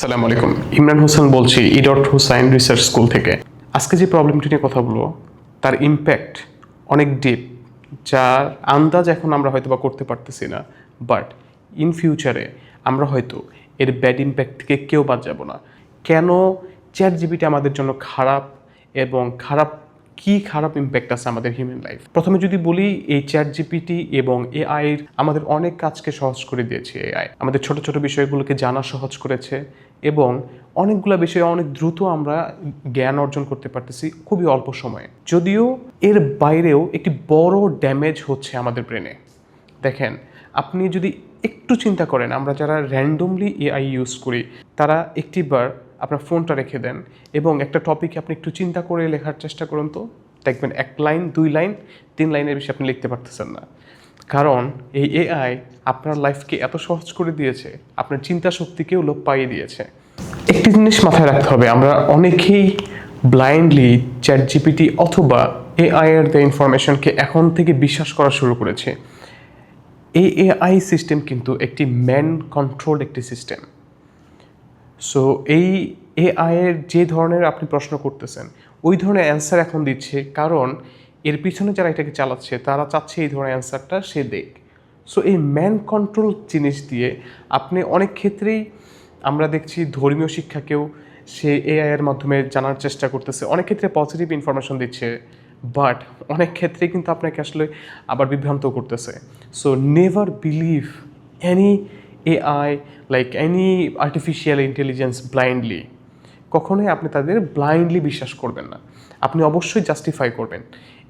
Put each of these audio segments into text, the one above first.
আসসালামু আলাইকুম, ইমরান হোসেন বলছি হুসাইন রিসার্চ স্কুল থেকে। আজকে যে প্রবলেমটি নিয়ে কথা বলবো তার ইম্প্যাক্ট অনেক ডিপ, যার আন্দাজ এখন আমরা হয়তো বা করতে পারতেছি না, বাট ইন ফিউচারে আমরা হয়তো এর ব্যাড ইম্প্যাক্ট থেকে কেউ বাদ যাব না। কেন চ্যাট জিপিটি আমাদের জন্য খারাপ এবং খারাপ ইম্প্যাক্ট আছে আমাদের হিউম্যান লাইফ। প্রথমে যদি বলি, এই চ্যাট জিপিটি এবং এআই আমাদের অনেক কাজকে সহজ করে দিয়েছে। এআই আমাদের ছোট ছোট বিষয়গুলোকে জানা সহজ করেছে এবং অনেকগুলো বিষয়ে অনেক দ্রুত আমরা জ্ঞান অর্জন করতে পারতেছি খুবই অল্প সময়ে। যদিও এর বাইরেও একটি বড় ড্যামেজ হচ্ছে আমাদের ব্রেনে। দেখেন, আপনি যদি একটু চিন্তা করেন, আমরা যারা র্যান্ডমলি এআই ইউজ করি তারা একটিবার আপনার ফোনটা রেখে দেন এবং একটা টপিকে আপনি একটু চিন্তা করে লেখার চেষ্টা করুন, তো দেখবেন 1 লাইন 2 লাইন 3 লাইনের বেশি আপনি লিখতে পারতেছেন না। কারণ এই এআই আপনার লাইফকে এত সহজ করে দিয়েছে, আপনার চিন্তা শক্তিকেও লোপ পাইয়ে দিয়েছে। একটি জিনিস মাথায় রাখতে হবে, আমরা অনেকেই ব্লাইন্ডলি চ্যাট জিপিটি অথবা এআই এর দেওয়া ইনফরমেশনকে এখন থেকে বিশ্বাস করা শুরু করেছে। এই এআই সিস্টেম কিন্তু একটি ম্যান কন্ট্রোলড একটি সিস্টেম। সো এই এআই এর যে ধরনের আপনি প্রশ্ন করতেছেন ওই ধরনের অ্যান্সার এখন দিচ্ছে, কারণ এর পিছনে যারা এটাকে চালাচ্ছে তারা চাচ্ছে এই ধরনের অ্যান্সারটা সে দেখ। সো এই ম্যান কন্ট্রোল জিনিস দিয়ে আপনি অনেক ক্ষেত্রেই আমরা দেখছি ধর্মীয় শিক্ষাকেও সে এআই এর মাধ্যমে জানার চেষ্টা করতেছে, অনেক ক্ষেত্রে পজিটিভ ইনফরমেশন দিচ্ছে, বাট অনেক ক্ষেত্রে কিন্তু আপনাকে আসলে আবার বিভ্রান্ত করতেছে। So never believe any AI like any artificial intelligence blindly. কখনোই আপনি তাদের ব্লাইন্ডলি বিশ্বাস করবেন না, আপনি অবশ্যই জাস্টিফাই করবেন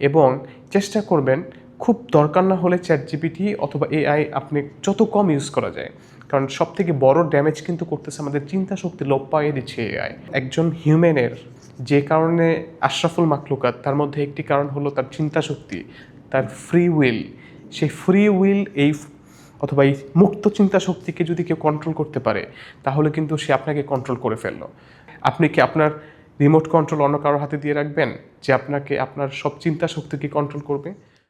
এবং চেষ্টা করবেন খুব দরকার না হলে চ্যাট জিপিটি অথবা এআই আপনি যত কম ইউজ করা যায়। কারণ সবথেকে বড় ড্যামেজ কিন্তু করতেছে আমাদের চিন্তা শক্তি, লোপ পাইয়ে দিচ্ছে এআই। একজন হিউম্যানের যে কারণে আশরাফুল মাখলুকাত, তার মধ্যে একটি কারণ হলো তার চিন্তা শক্তি, তার ফ্রি উইল। সেই ফ্রি উইল অথবা এই মুক্ত চিন্তা শক্তিকে যদি কেউ কন্ট্রোল করতে পারে তাহলে কিন্তু সে আপনাকে কন্ট্রোল করে ফেললো। আপনি কি আপনার রিমোট কন্ট্রোল অন্য কারোর হাতে দিয়ে রাখবেন যে আপনাকে আপনার সব চিন্তা শক্তিকে কন্ট্রোল করবে?